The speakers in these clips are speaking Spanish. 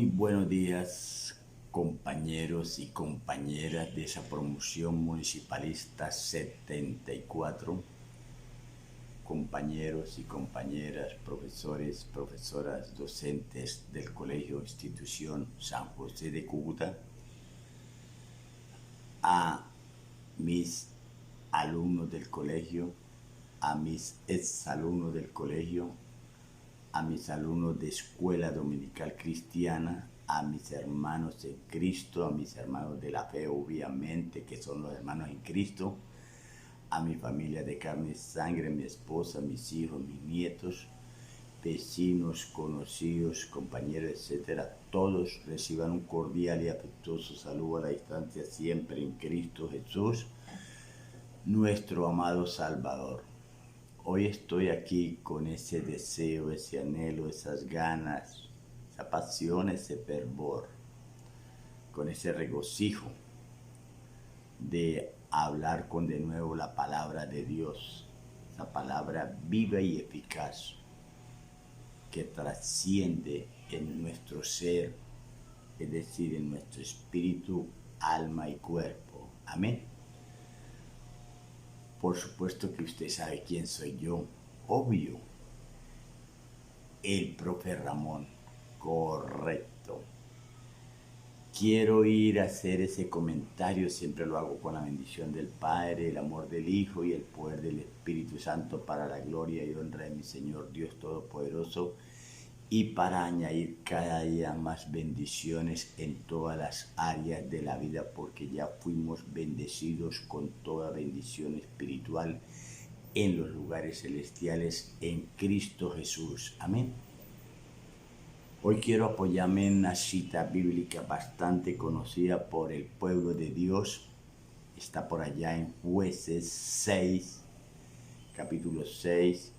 Muy buenos días, compañeros y compañeras de esa promoción municipalista 74, compañeros y compañeras, profesores, profesoras, docentes del Colegio Institución San José de Cúcuta, a mis alumnos del colegio, a mis exalumnos del colegio, a mis alumnos de Escuela Dominical Cristiana, a mis hermanos en Cristo, a mis hermanos de la fe, obviamente, que son los hermanos en Cristo, a mi familia de carne y sangre, mi esposa, mis hijos, mis nietos, vecinos, conocidos, compañeros, etcétera. Todos reciban un cordial y afectuoso saludo a la distancia, siempre en Cristo Jesús, nuestro amado Salvador. Hoy estoy aquí con ese deseo, ese anhelo, esas ganas, esa pasión, ese fervor, con ese regocijo de hablar con de nuevo la palabra de Dios, esa palabra viva y eficaz que trasciende en nuestro ser, es decir, en nuestro espíritu, alma y cuerpo. Amén. Por supuesto que usted sabe quién soy yo, obvio, el profe Ramón, correcto. Quiero ir a hacer ese comentario, siempre lo hago con la bendición del Padre, el amor del Hijo y el poder del Espíritu Santo para la gloria y honra de mi Señor Dios Todopoderoso, y para añadir cada día más bendiciones en todas las áreas de la vida, porque ya fuimos bendecidos con toda bendición espiritual en los lugares celestiales en Cristo Jesús. Amén. Hoy quiero apoyarme en una cita bíblica bastante conocida por el pueblo de Dios. Está por allá en Jueces 6, capítulo 6.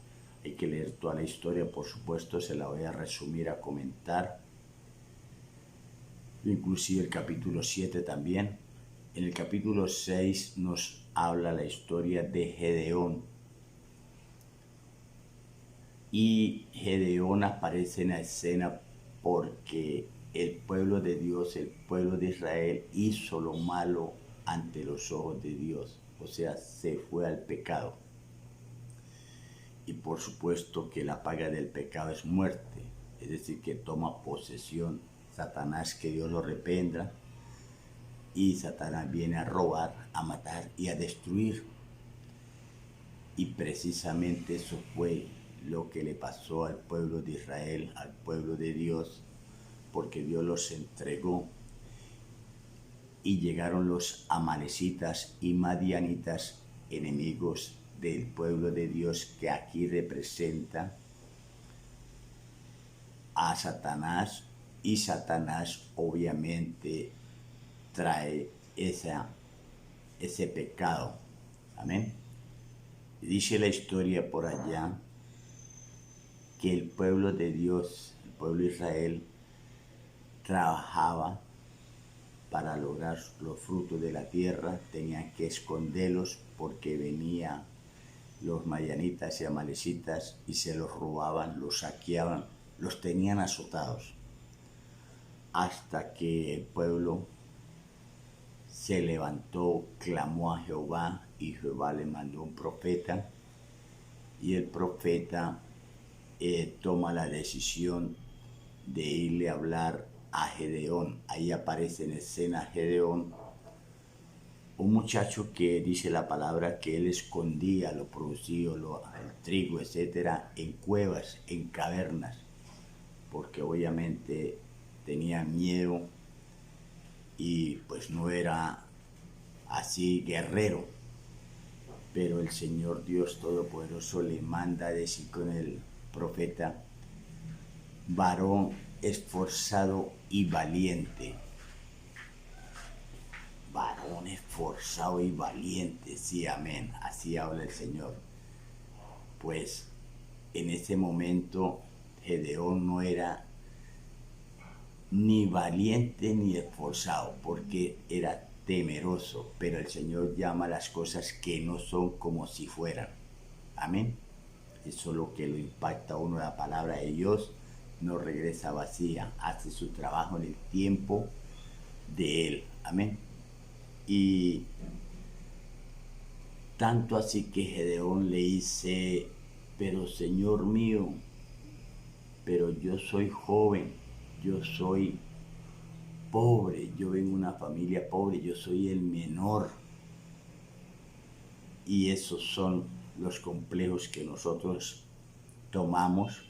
Hay que leer toda la historia, por supuesto, se la voy a resumir, a comentar. Inclusive el capítulo 7 también. En el capítulo 6 nos habla la historia de Gedeón. Y Gedeón aparece en la escena porque el pueblo de Dios, el pueblo de Israel, hizo lo malo ante los ojos de Dios. O sea, se fue al pecado. Y por supuesto que la paga del pecado es muerte, es decir, que toma posesión Satanás, que Dios lo reprenda, y Satanás viene a robar, a matar y a destruir. Y precisamente eso fue lo que le pasó al pueblo de Israel, al pueblo de Dios, porque Dios los entregó y llegaron los amalecitas y madianitas, enemigos del pueblo de Dios, que aquí representa a Satanás, y Satanás obviamente trae ese pecado. Amén. Dice la historia por allá que el pueblo de Dios, el pueblo de Israel, trabajaba para lograr los frutos de la tierra, tenían que esconderlos porque venían los madianitas y amalecitas y se los robaban, los saqueaban, los tenían azotados, hasta que el pueblo se levantó, clamó a Jehová, y Jehová le mandó un profeta, y el profeta toma la decisión de irle a hablar a Gedeón. Ahí aparece en escena Gedeón, un muchacho que dice la palabra que él escondía lo producido, el trigo, etcétera, en cuevas, en cavernas, porque obviamente tenía miedo y pues no era así guerrero. Pero el Señor Dios Todopoderoso le manda a decir con el profeta: varón esforzado y valiente. Varón esforzado y valiente, sí, amén, así habla el Señor. Pues en ese momento Gedeón no era ni valiente ni esforzado, porque era temeroso, pero el Señor llama las cosas que no son como si fueran. Amén. Eso es lo que lo impacta a uno, la palabra de Dios, no regresa vacía, hace su trabajo en el tiempo de Él. Amén. Y tanto así que Gedeón le dice, pero Señor mío, pero yo soy joven, yo soy pobre, yo vengo de una familia pobre, yo soy el menor. Y esos son los complejos que nosotros tomamos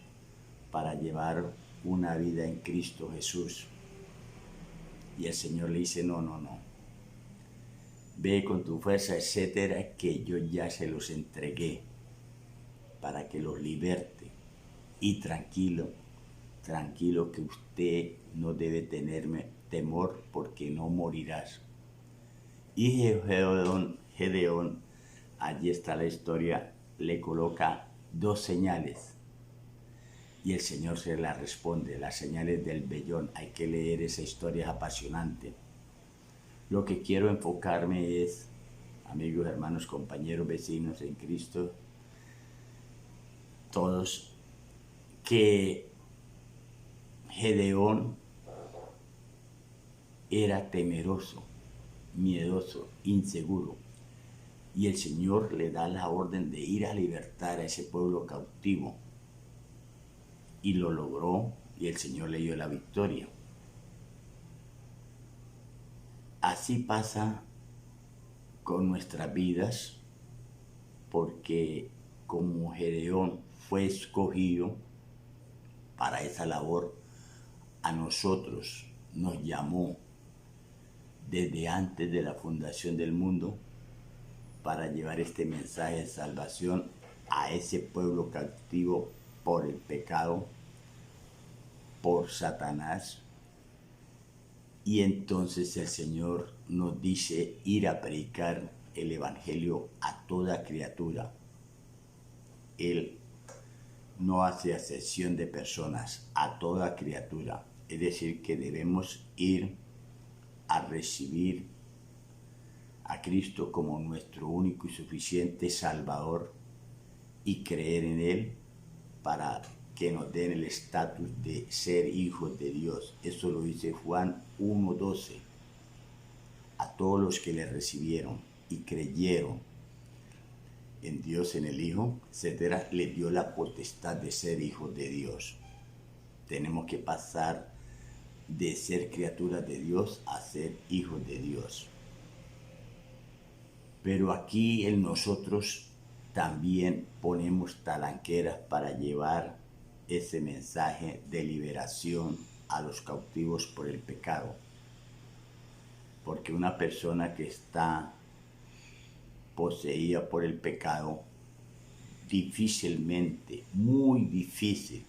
para llevar una vida en Cristo Jesús. Y el Señor le dice, no, ve con tu fuerza, etcétera, que yo ya se los entregué para que los liberte. Y tranquilo que usted no debe tenerme temor porque no morirás. Y Gedeón, allí está la historia, le coloca 2 señales. Y el Señor se la responde, las señales del vellón. Hay que leer esa historia, es apasionante. Lo que quiero enfocarme es, amigos, hermanos, compañeros, vecinos en Cristo, todos, que Gedeón era temeroso, miedoso, inseguro. Y el Señor le da la orden de ir a libertar a ese pueblo cautivo. Y lo logró, y el Señor le dio la victoria. Así pasa con nuestras vidas, porque como Gedeón fue escogido para esa labor, a nosotros nos llamó desde antes de la fundación del mundo para llevar este mensaje de salvación a ese pueblo cautivo por el pecado, por Satanás. Y entonces el Señor nos dice ir a predicar el Evangelio a toda criatura. Él no hace acepción de personas, a toda criatura. Es decir, que debemos ir a recibir a Cristo como nuestro único y suficiente Salvador y creer en Él para que nos den el estatus de ser hijos de Dios. Eso lo dice Juan 1:12. A todos los que le recibieron y creyeron en Dios, en el Hijo, etcétera, le dio la potestad de ser hijos de Dios. Tenemos que pasar de ser criaturas de Dios a ser hijos de Dios. Pero aquí en nosotros también ponemos talanqueras para llevar ese mensaje de liberación a los cautivos por el pecado. Porque una persona que está poseída por el pecado, difícilmente, muy difícil,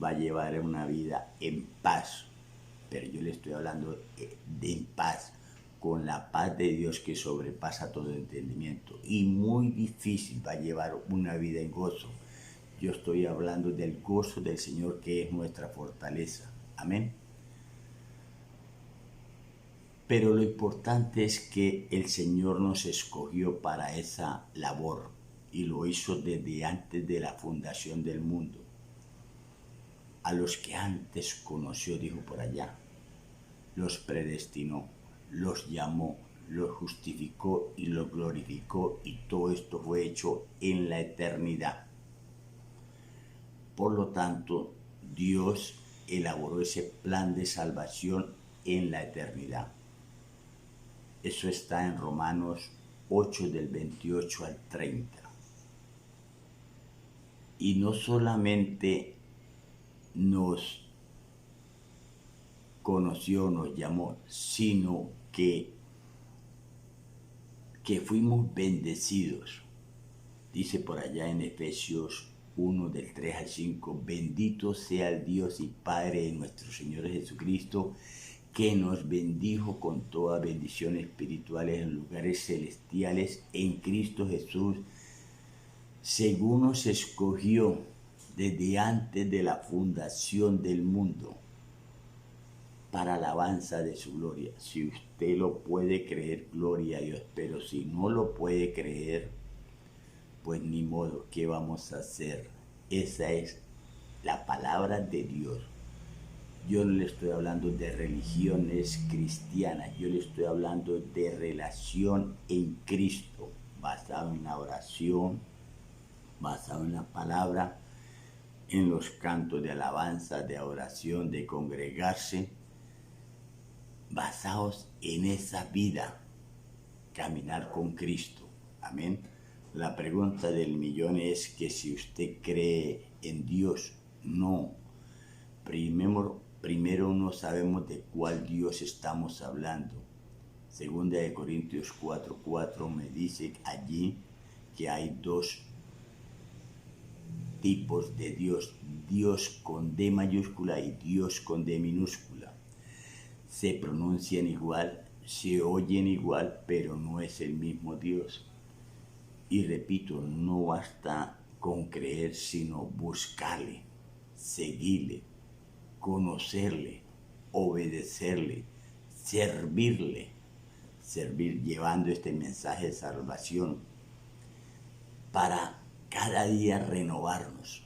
va a llevar una vida en paz. Pero yo le estoy hablando de en paz, con la paz de Dios que sobrepasa todo entendimiento. Y muy difícil va a llevar una vida en gozo. Yo estoy hablando del gozo del Señor, que es nuestra fortaleza. Amén. Pero lo importante es que el Señor nos escogió para esa labor y lo hizo desde antes de la fundación del mundo. A los que antes conoció, dijo por allá, los predestinó, los llamó, los justificó y los glorificó, y todo esto fue hecho en la eternidad. Por lo tanto, Dios elaboró ese plan de salvación en la eternidad. Eso está en Romanos 8 del 28 al 30. Y no solamente nos conoció, nos llamó, sino que fuimos bendecidos. Dice por allá en Efesios 1 del 3 al 5, bendito sea el Dios y Padre de nuestro Señor Jesucristo, que nos bendijo con toda bendición espirituales en lugares celestiales en Cristo Jesús, según nos escogió desde antes de la fundación del mundo, para alabanza de su gloria. Si usted lo puede creer, gloria a Dios, pero si no lo puede creer, pues ni modo, ¿qué vamos a hacer? Esa es la palabra de Dios. Yo no le estoy hablando de religiones cristianas, yo le estoy hablando de relación en Cristo, basado en la oración, basado en la palabra, en los cantos de alabanza, de oración, de congregarse, basados en esa vida, caminar con Cristo. Amén. La pregunta del millón es que si usted cree en Dios. No. Primero no sabemos de cuál Dios estamos hablando. Segunda de Corintios 4:4 me dice allí que hay dos tipos de Dios. Dios con D mayúscula y Dios con D minúscula. Se pronuncian igual, se oyen igual, pero no es el mismo Dios. Y repito, no basta con creer, sino buscarle, seguirle, conocerle, obedecerle, servir llevando este mensaje de salvación para cada día renovarnos.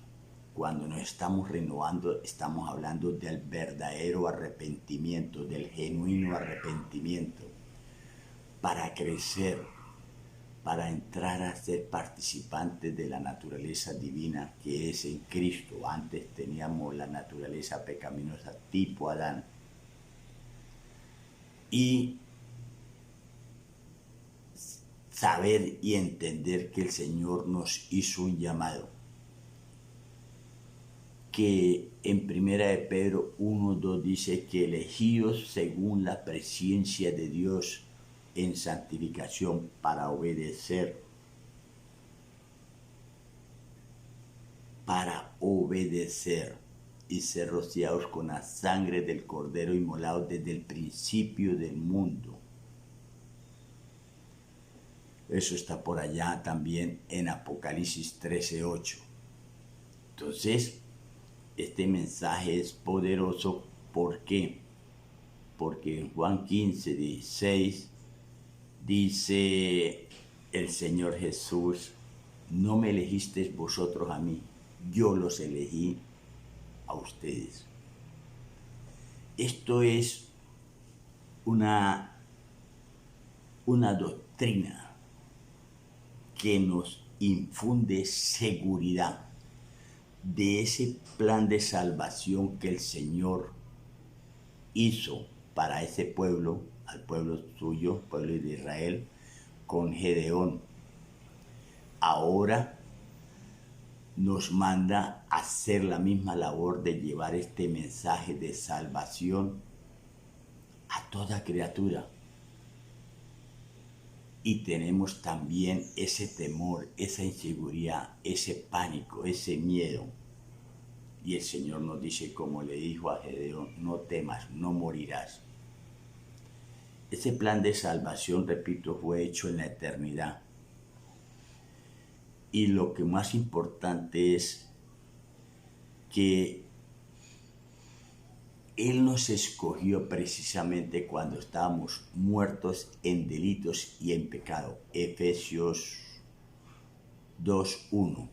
Cuando nos estamos renovando, estamos hablando del verdadero arrepentimiento, del genuino arrepentimiento, para crecer, para entrar a ser participantes de la naturaleza divina que es en Cristo. Antes teníamos la naturaleza pecaminosa tipo Adán. Y saber y entender que el Señor nos hizo un llamado, que en Primera de Pedro 1:2 dice que elegidos según la presencia de Dios en santificación para obedecer y ser rociados con la sangre del Cordero inmolado desde el principio del mundo. Eso está por allá también en Apocalipsis 13:8. Entonces, este mensaje es poderoso. ¿Por qué? Porque en Juan 15:16 dice el Señor Jesús: no me elegisteis vosotros a mí, yo los elegí a ustedes. Esto es una doctrina que nos infunde seguridad de ese plan de salvación que el Señor hizo para ese pueblo, al pueblo suyo, pueblo de Israel, con Gedeón. Ahora nos manda a hacer la misma labor de llevar este mensaje de salvación a toda criatura. Y tenemos también ese temor, esa inseguridad, ese pánico, ese miedo. Y el Señor nos dice, como le dijo a Gedeón: no temas, no morirás. Ese plan de salvación, repito, fue hecho en la eternidad. Y lo que más importante es que Él nos escogió precisamente cuando estábamos muertos en delitos y en pecado. Efesios 2:1.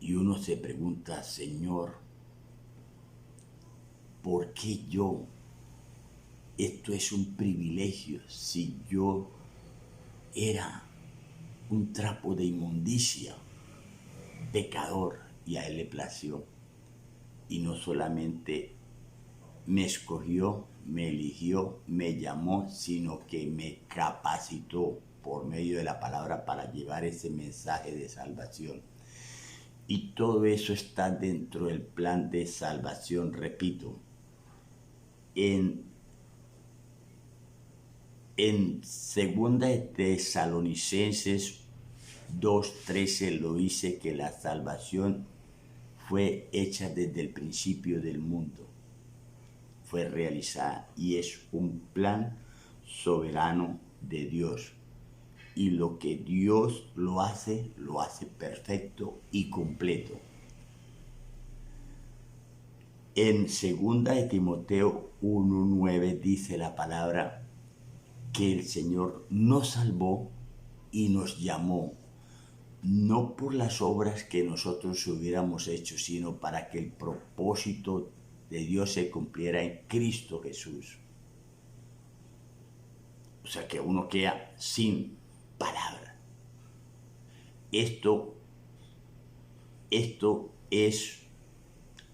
Y uno se pregunta: Señor, ¿por qué yo? Esto es un privilegio. Si yo era un trapo de inmundicia, pecador, y a Él le plació. Y no solamente me escogió, me eligió, me llamó, sino que me capacitó por medio de la palabra para llevar ese mensaje de salvación. Y todo eso está dentro del plan de salvación, repito. En segunda de Tesalonicenses 2:13 lo dice, que la salvación fue hecha desde el principio del mundo, fue realizada, y es un plan soberano de Dios. Y lo que Dios lo hace perfecto y completo. En 2 de Timoteo 1:9 dice la palabra que el Señor nos salvó y nos llamó no por las obras que nosotros hubiéramos hecho, sino para que el propósito de Dios se cumpliera en Cristo Jesús. O sea que uno queda sin palabra. Esto es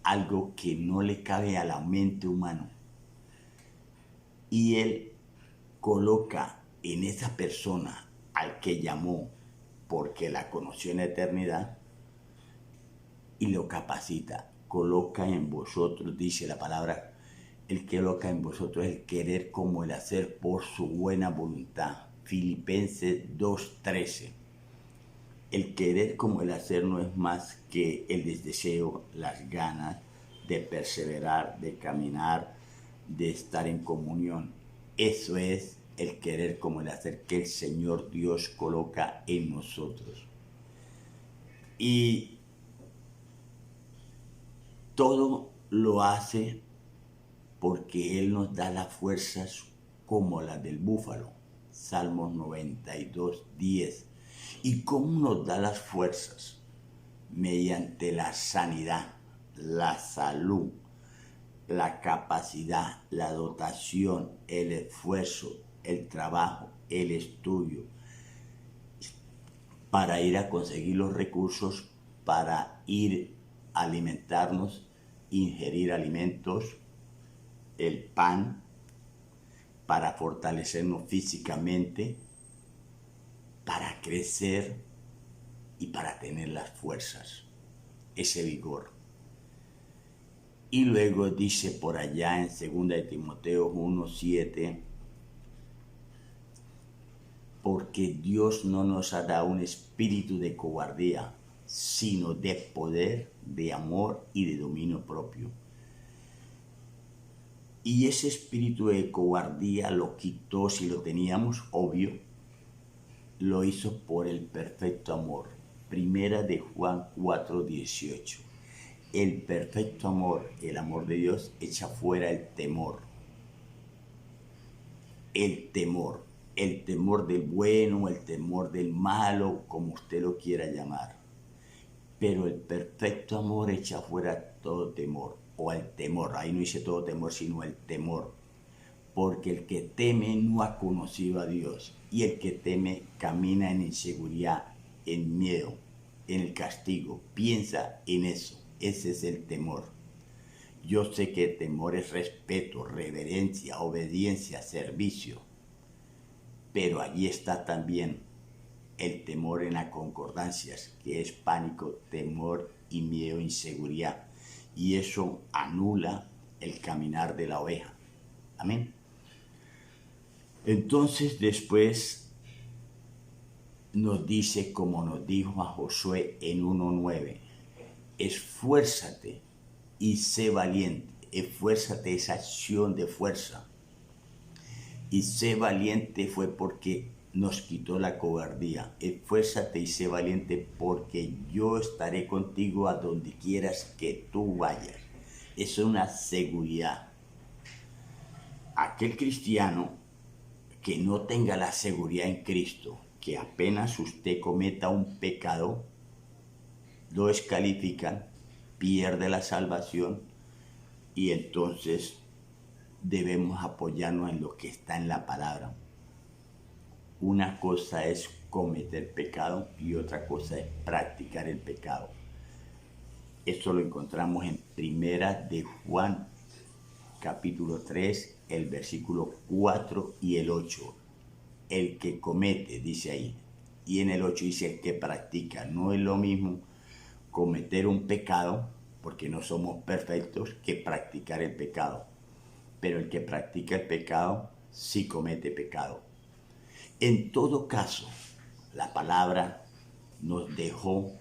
algo que no le cabe a la mente humana. Y Él coloca en esa persona al que llamó porque la conoció en la eternidad y lo capacita. Coloca en vosotros, dice la palabra, el que coloca en vosotros el querer como el hacer por su buena voluntad. Filipenses 2:13. El querer como el hacer no es más que el deseo, las ganas de perseverar, de caminar, de estar en comunión. Eso es el querer como el hacer que el Señor Dios coloca en nosotros. Y todo lo hace porque Él nos da las fuerzas como las del búfalo. Salmos 92:10. ¿Y cómo nos da las fuerzas? Mediante la sanidad, la salud, la capacidad, la dotación, el esfuerzo, el trabajo, el estudio, para ir a conseguir los recursos, para ir a alimentarnos, ingerir alimentos, el pan, para fortalecernos físicamente, para crecer y para tener las fuerzas, ese vigor. Y luego dice por allá en 2 de Timoteo 1:7, porque Dios no nos ha dado un espíritu de cobardía, sino de poder, de amor y de dominio propio. Y ese espíritu de cobardía lo quitó, si lo teníamos, obvio, lo hizo por el perfecto amor. Primera de Juan 4:18. El perfecto amor, el amor de Dios, echa fuera el temor. El temor del bueno, el temor del malo, como usted lo quiera llamar. Pero el perfecto amor echa fuera todo temor, o el temor. Ahí no dice todo temor, sino el temor. Porque el que teme no ha conocido a Dios, y el que teme camina en inseguridad, en miedo, en el castigo. Piensa en eso. Ese es el temor. Yo sé que el temor es respeto, reverencia, obediencia, servicio. Pero allí está también el temor en las concordancias, que es pánico, temor y miedo, inseguridad. Y eso anula el caminar de la oveja. Amén. Entonces después nos dice, como nos dijo a Josué en 1:9, esfuérzate y sé valiente. Esfuérzate, esa acción de fuerza. Y sé valiente fue porque nos quitó la cobardía. Esfuérzate y sé valiente porque yo estaré contigo a donde quieras que tú vayas. Eso es una seguridad. Aquel cristiano que no tenga la seguridad en Cristo, que apenas usted cometa un pecado, lo descalifican, pierde la salvación y entonces debemos apoyarnos en lo que está en la palabra. Una cosa es cometer pecado y otra cosa es practicar el pecado. Esto lo encontramos en Primera de Juan, capítulo 3, el versículo 4 y el 8. El que comete, dice ahí, y en el 8 dice el que practica. No es lo mismo cometer un pecado, porque no somos perfectos, que practicar el pecado. Pero el que practica el pecado sí comete pecado. En todo caso, la palabra nos dejó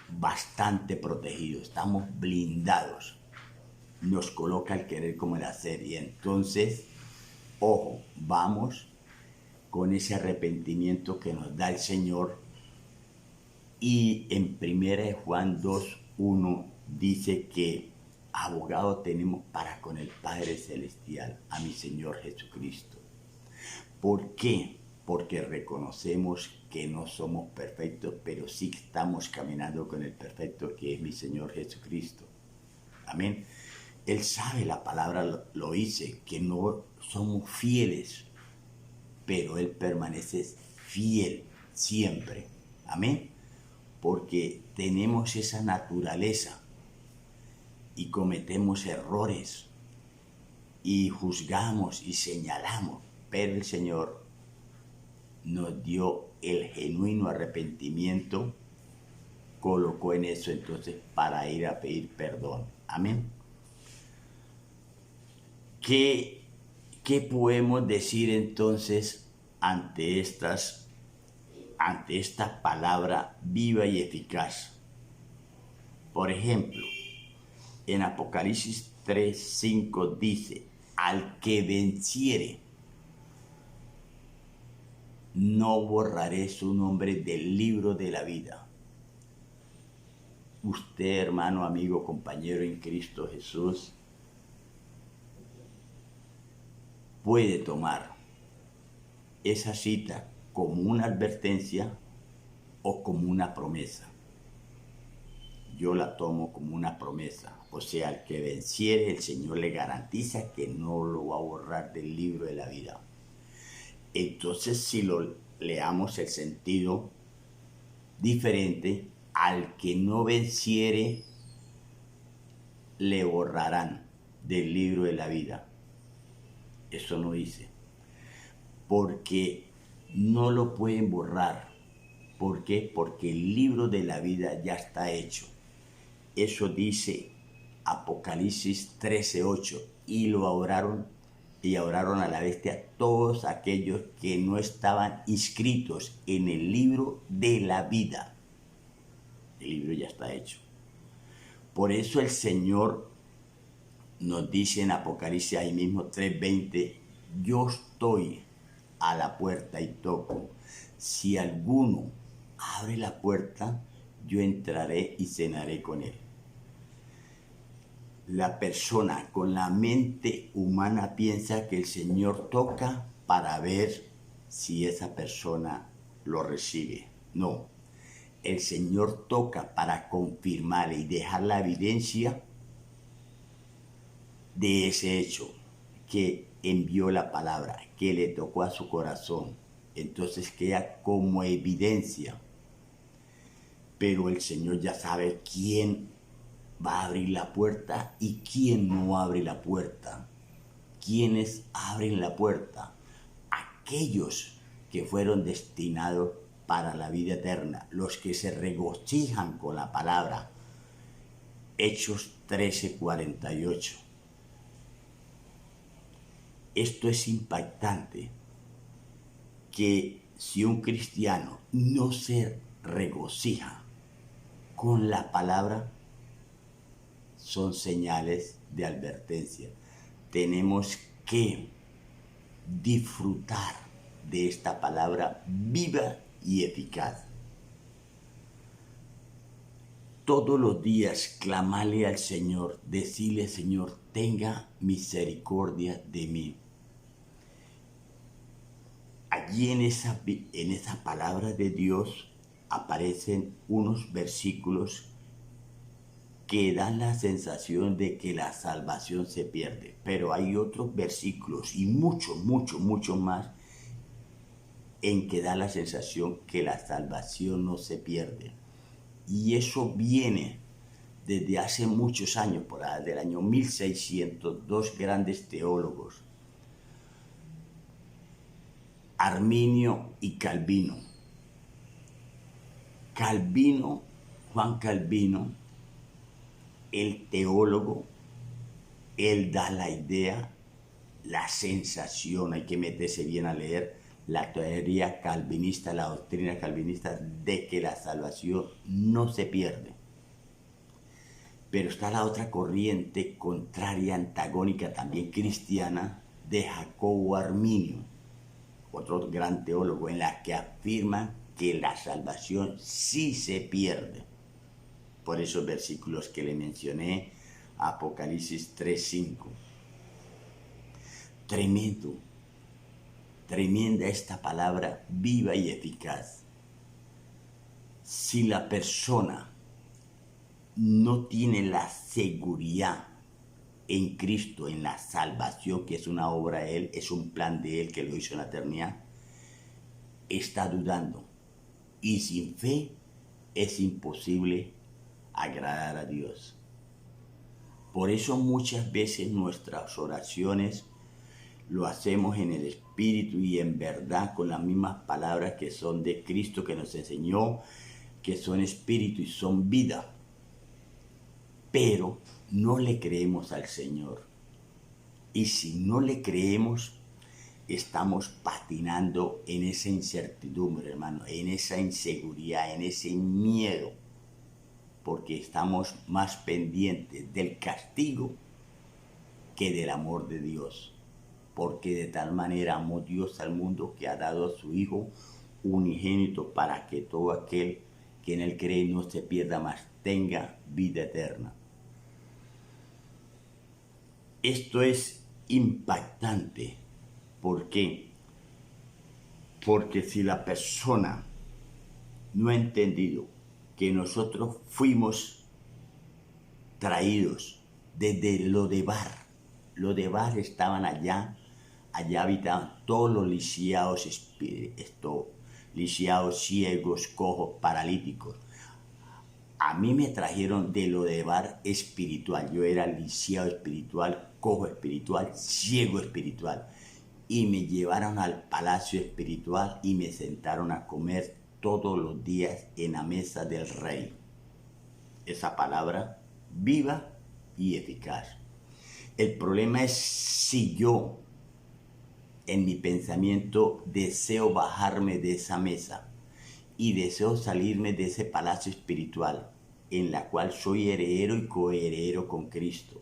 bastante protegidos, estamos blindados. Nos coloca el querer como el hacer. Y entonces, ojo, vamos con ese arrepentimiento que nos da el Señor. Y en 1 Juan 2:1 dice que abogado tenemos para con el Padre Celestial, a mi Señor Jesucristo. ¿Por qué? Porque reconocemos que no somos perfectos, pero sí estamos caminando con el perfecto que es mi Señor Jesucristo. Amén. Él sabe, la palabra lo dice, que no somos fieles, pero Él permanece fiel siempre. Amén. Porque tenemos esa naturaleza y cometemos errores y juzgamos y señalamos, pero el Señor nos dio el genuino arrepentimiento, colocó en eso entonces para ir a pedir perdón. Amén. ¿Qué podemos decir entonces ante esta palabra viva y eficaz? Por ejemplo, en Apocalipsis 3:5 dice, al que venciere, no borraré su nombre del libro de la vida. Usted, hermano, amigo, compañero en Cristo Jesús, puede tomar esa cita como una advertencia o como una promesa. Yo la tomo como una promesa. O sea, al que venciere, el Señor le garantiza que no lo va a borrar del libro de la vida. Entonces, si lo leamos el sentido diferente, al que no venciere, le borrarán del libro de la vida. Eso no dice. Porque no lo pueden borrar. ¿Por qué? Porque el libro de la vida ya está hecho. Eso dice Apocalipsis 13:8. Y adoraron a la bestia todos aquellos que no estaban inscritos en el libro de la vida. El libro ya está hecho. Por eso el Señor nos dice en Apocalipsis ahí mismo 3:20, yo estoy a la puerta y toco. Si alguno abre la puerta, yo entraré y cenaré con él. La persona con la mente humana piensa que el Señor toca para ver si esa persona lo recibe. No, el Señor toca para confirmar y dejar la evidencia de ese hecho, que envió la palabra, que le tocó a su corazón. Entonces queda como evidencia. Pero el Señor ya sabe quién va a abrir la puerta y quién no abre la puerta. ¿Quiénes abren la puerta? Aquellos que fueron destinados para la vida eterna, los que se regocijan con la palabra. Hechos 13:48. Esto es impactante, que si un cristiano no se regocija con la palabra, son señales de advertencia. Tenemos que disfrutar de esta palabra viva y eficaz. Todos los días clamarle al Señor, decirle, Señor, tenga misericordia de mí. Allí en esa palabra de Dios aparecen unos versículos que dan la sensación de que la salvación se pierde. Pero hay otros versículos y mucho más en que da la sensación que la salvación no se pierde. Y eso viene desde hace muchos años, por allá del año 1600, dos grandes teólogos, Arminio y Calvino. Juan Calvino, el teólogo, él da la idea, la sensación, hay que meterse bien a leer la teoría calvinista, la doctrina calvinista, de que la salvación no se pierde. Pero está la otra corriente contraria, antagónica, también cristiana, de Jacobo Arminio, otro gran teólogo, en la que afirma que la salvación sí se pierde. Por esos versículos que le mencioné, Apocalipsis 3:5. Tremenda esta palabra viva y eficaz. Si la persona no tiene la seguridad en Cristo, en la salvación, que es una obra de Él, es un plan de Él que lo hizo en la eternidad, está dudando. Y sin fe es imposible agradar a Dios. Por eso muchas veces nuestras oraciones lo hacemos en el Espíritu y en verdad con las mismas palabras que son de Cristo, que nos enseñó, que son Espíritu y son vida. Pero no le creemos al Señor. Y si no le creemos, estamos patinando en esa incertidumbre, hermano, en esa inseguridad, en ese miedo, porque estamos más pendientes del castigo que del amor de Dios. Porque de tal manera amó Dios al mundo que ha dado a su Hijo unigénito para que todo aquel que en Él cree no se pierda, mas tenga vida eterna. Esto es impactante. ¿Por qué? Porque si la persona no ha entendido que nosotros fuimos traídos desde Lodebar estaban allá habitaban todos los lisiados, ciegos, cojos, paralíticos. A mí me trajeron de Lodebar espiritual. Yo era lisiado espiritual, cojo espiritual, ciego espiritual. Y me llevaron al palacio espiritual y me sentaron a comer todos los días en la mesa del rey. Esa palabra viva y eficaz. El problema es si yo, en mi pensamiento, deseo bajarme de esa mesa y deseo salirme de ese palacio espiritual en la cual soy heredero y coheredero con Cristo.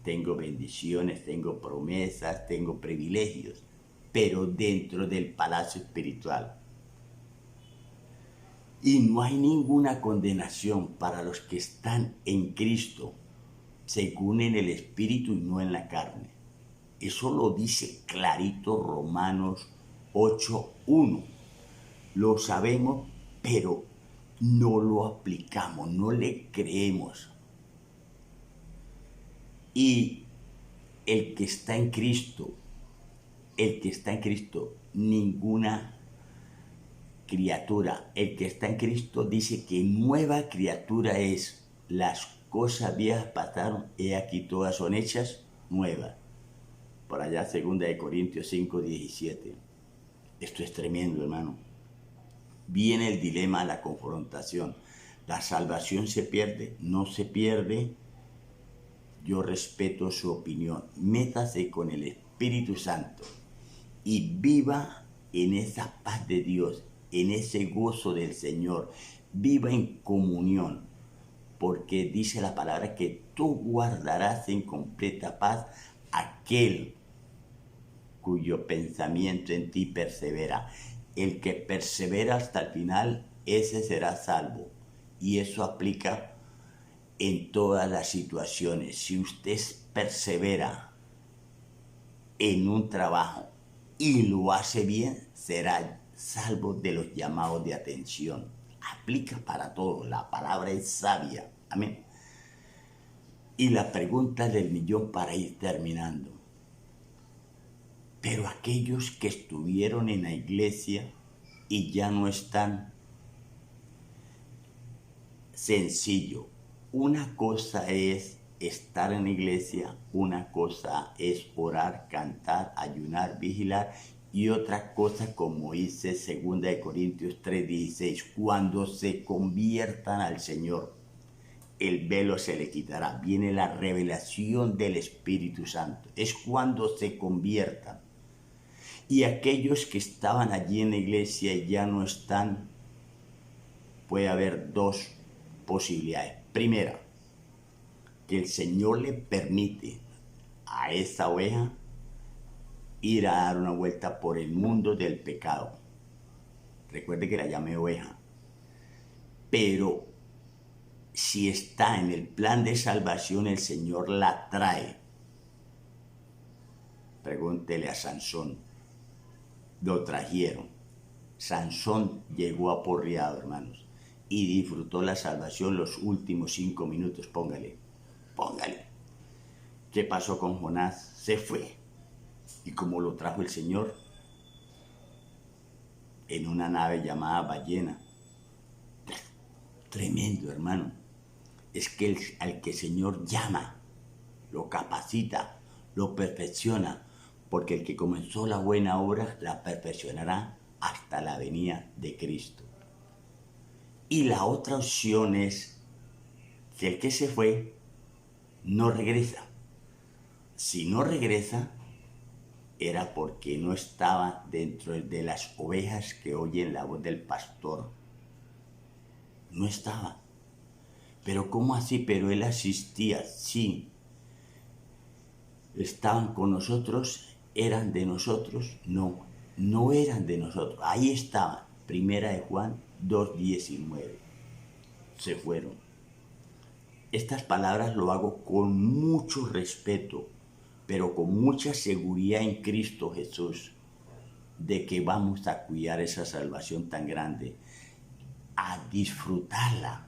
Tengo bendiciones, tengo promesas, tengo privilegios, pero dentro del palacio espiritual. Y no hay ninguna condenación para los que están en Cristo, según en el Espíritu y no en la carne. Eso lo dice clarito Romanos 8:1. Lo sabemos, pero no lo aplicamos, no le creemos. Y el que está en Cristo, ninguna criatura, el que está en Cristo dice que nueva criatura es. Las cosas viejas pasaron, he aquí todas son hechas nuevas. Por allá 2 Corintios 5:17. Esto es tremendo, hermano. Viene el dilema, la confrontación. ¿La salvación se pierde? ¿No se pierde? Yo respeto su opinión. Métase con el Espíritu Santo y viva en esa paz de Dios, en ese gozo del Señor. Viva en comunión, porque dice la palabra que tú guardarás en completa paz aquel cuyo pensamiento en ti persevera. El que persevera hasta el final, ese será salvo. Y eso aplica en todas las situaciones. Si usted persevera en un trabajo y lo hace bien, será salvo de los llamados de atención. Aplica para todo. La palabra es sabia. Amén. Y la pregunta del millón para ir terminando. Pero aquellos que estuvieron en la iglesia y ya no están, sencillo. Una cosa es estar en la iglesia, una cosa es orar, cantar, ayunar, vigilar, y otra cosa, como dice 2 Corintios 3:16, cuando se conviertan al Señor, el velo se le quitará. Viene la revelación del Espíritu Santo. Es cuando se conviertan. Y aquellos que estaban allí en la iglesia y ya no están, puede haber dos posibilidades. Primera, que el Señor le permite a esa oveja ir a dar una vuelta por el mundo del pecado. Recuerde que la llamé oveja. Pero si está en el plan de salvación, el Señor la trae. Pregúntele a Sansón. Lo trajeron. Sansón llegó aporreado, hermanos, y disfrutó la salvación los últimos 5 minutos. Póngale. ¿Qué pasó con Jonás? Se fue. ¿Y cómo lo trajo el Señor? En una nave llamada ballena. Tremendo, hermano. Es que al que el Señor llama, lo capacita, lo perfecciona, porque el que comenzó la buena obra la perfeccionará hasta la venida de Cristo. Y la otra opción es que el que se fue no regresa. Si no regresa, era porque no estaba dentro de las ovejas que oyen la voz del pastor. No estaba. Pero ¿cómo así? Pero él asistía, sí. ¿Estaban con nosotros? ¿Eran de nosotros? No, no eran de nosotros. Ahí estaban. Primera de Juan 2:19. Se fueron. Estas palabras lo hago con mucho respeto, pero con mucha seguridad en Cristo Jesús, de que vamos a cuidar esa salvación tan grande, a disfrutarla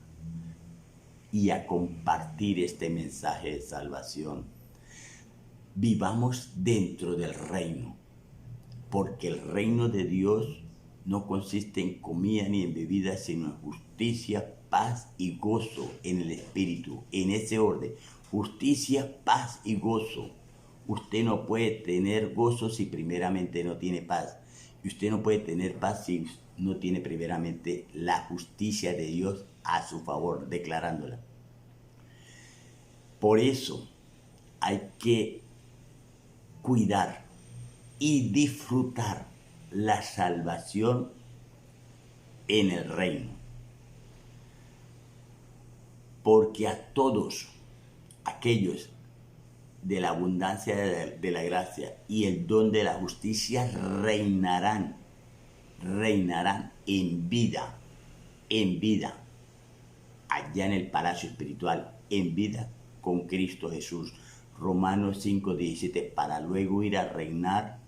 y a compartir este mensaje de salvación. Vivamos dentro del reino, porque el reino de Dios no consiste en comida ni en bebida, sino en justicia, paz y gozo en el Espíritu. En ese orden, justicia, paz y gozo. Usted no puede tener gozo si primeramente no tiene paz. Y usted no puede tener paz si no tiene primeramente la justicia de Dios a su favor, declarándola. Por eso hay que cuidar y disfrutar la salvación en el reino. Porque a todos aquellos de la abundancia de la gracia y el don de la justicia reinarán en vida, allá en el palacio espiritual, en vida con Cristo Jesús. Romanos 5:17, para luego ir a reinar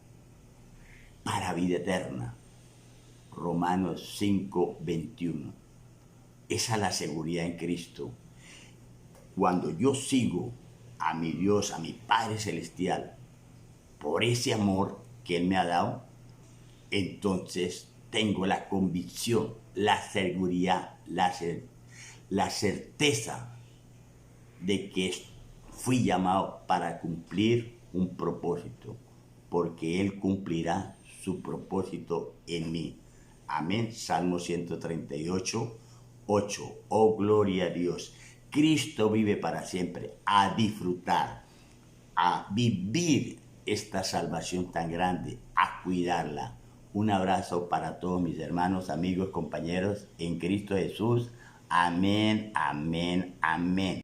para vida eterna. Romanos 5:21. Esa es la seguridad en Cristo. Cuando yo sigo a mi Dios, a mi Padre Celestial, por ese amor que Él me ha dado, entonces tengo la convicción, la seguridad, la certeza de que fui llamado para cumplir un propósito, porque Él cumplirá su propósito en mí. Amén. Salmo 138:8. Oh, gloria a Dios. Cristo vive para siempre. A disfrutar, a vivir esta salvación tan grande, a cuidarla. Un abrazo para todos mis hermanos, amigos, compañeros en Cristo Jesús. Amén, amén, amén.